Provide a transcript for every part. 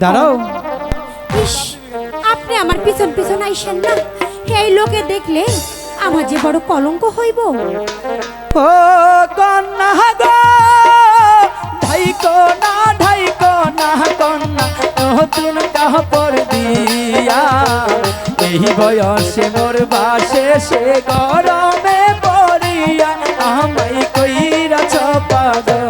দাঁড়াও। ইস, আপনি আমার পিছন পিছন আইসেন না, এই লোকে দেখলে আমার যে বড় কলঙ্ক হইব। ও কন্যা গো, ঢাইকো না কন্যা, নতুন কাপড় দিয়া এই বয়সে মোর বাসে সে গরমে পড়িয়া আমায় কইরাছ পাগল।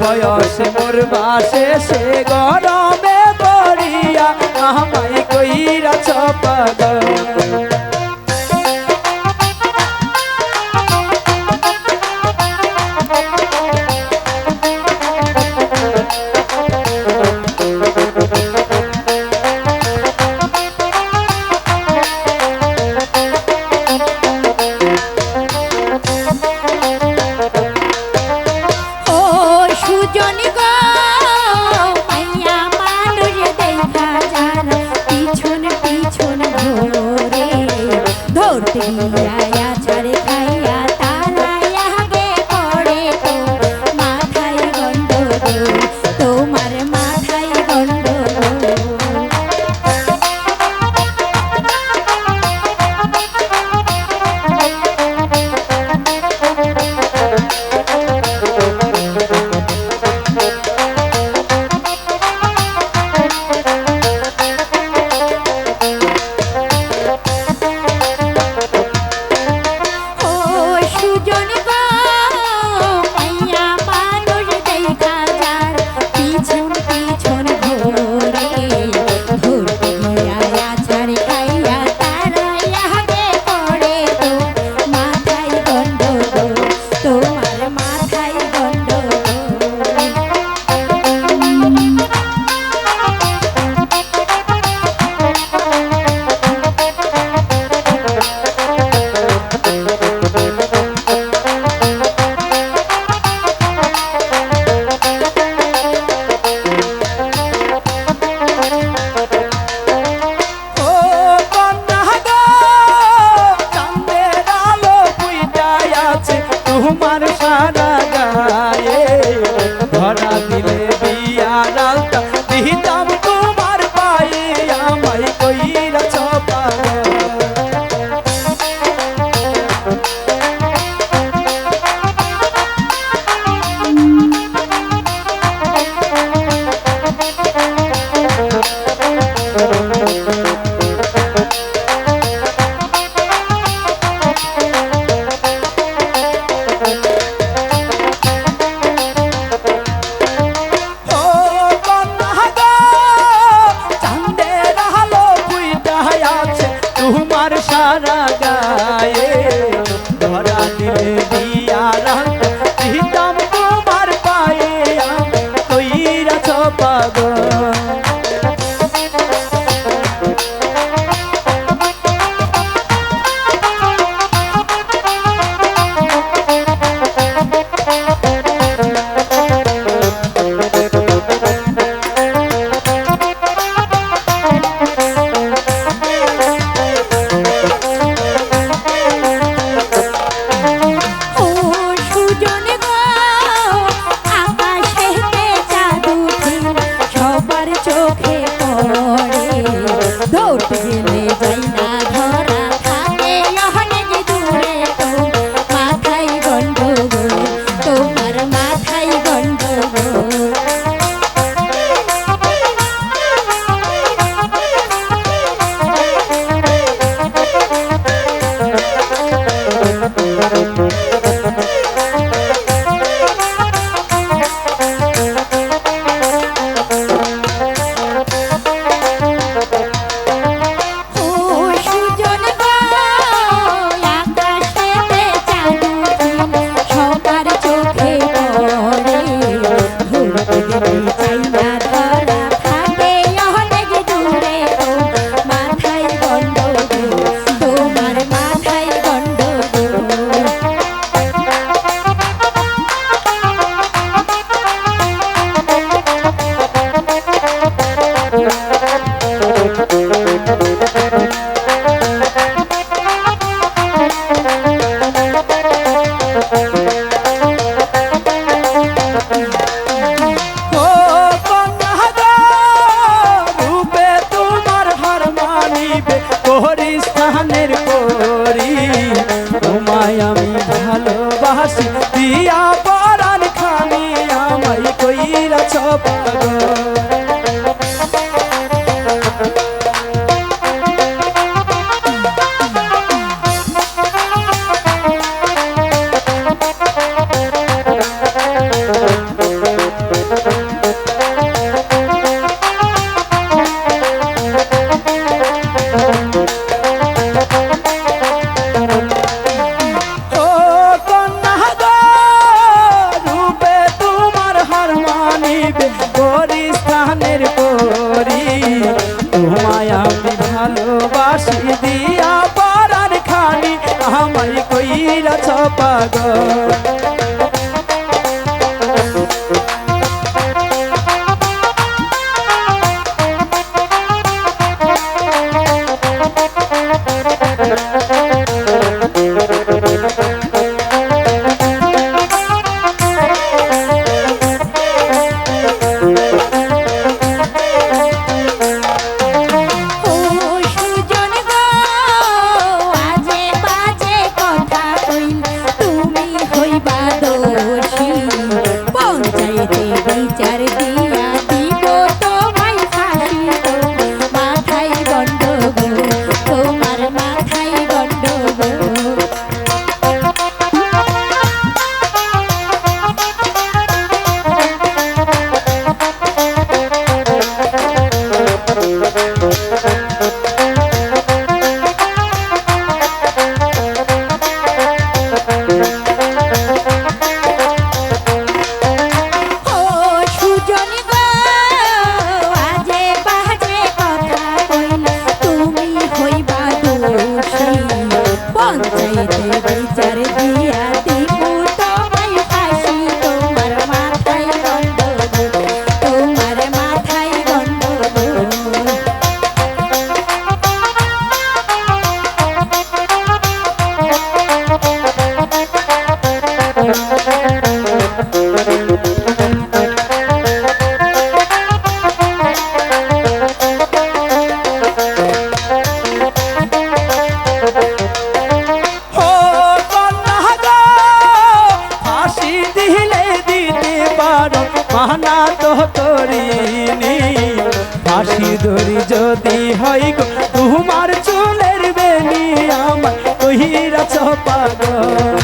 বয়সে মোর বাসে সে গরমে পড়িয়া আমায় কইরাছ পাগল। তোমার সারা গায়ে ধরা দিলে বিয়ারালটা দিতাম তোমার পায়ে আমায় কইরাছ পাগল। সারা গায়ে ধরা দিলে বিয়ারালটা দিতাম তোমার পায়ে আমায় কইরাছ পাগল। পরিস্থানের পরি তোমায় আমি ভালোবাসি দিয়া পারার খানি আমায় কইরাছ পাগল ও সুজন গো আজে বাজে কথা কইলে তুমি হইবা দোষী পঞ্চায়েতে বিচার দিয়া দিব তোমায় ফাঁসি তোমার মাথায় গন্ডগোল তোমার মাথায় গন্ডগোল ও সুজন গো আজে বাজে কথা কইলে তুমি হইবা দোষী পঞ্চায়েতে বিচার দিয়া দিব তোমায় ফাঁসি তোমার মাথায় গন্ডগোল তোমার মাথায় গন্ডগোল ও কন্যা গো ফাঁসি দিলে দিতে পারো মানা তো করিনি ফাঁসি দড়ি যদি হয় গো তোমার চুলের বেনি আমার কহিরাছ পাগল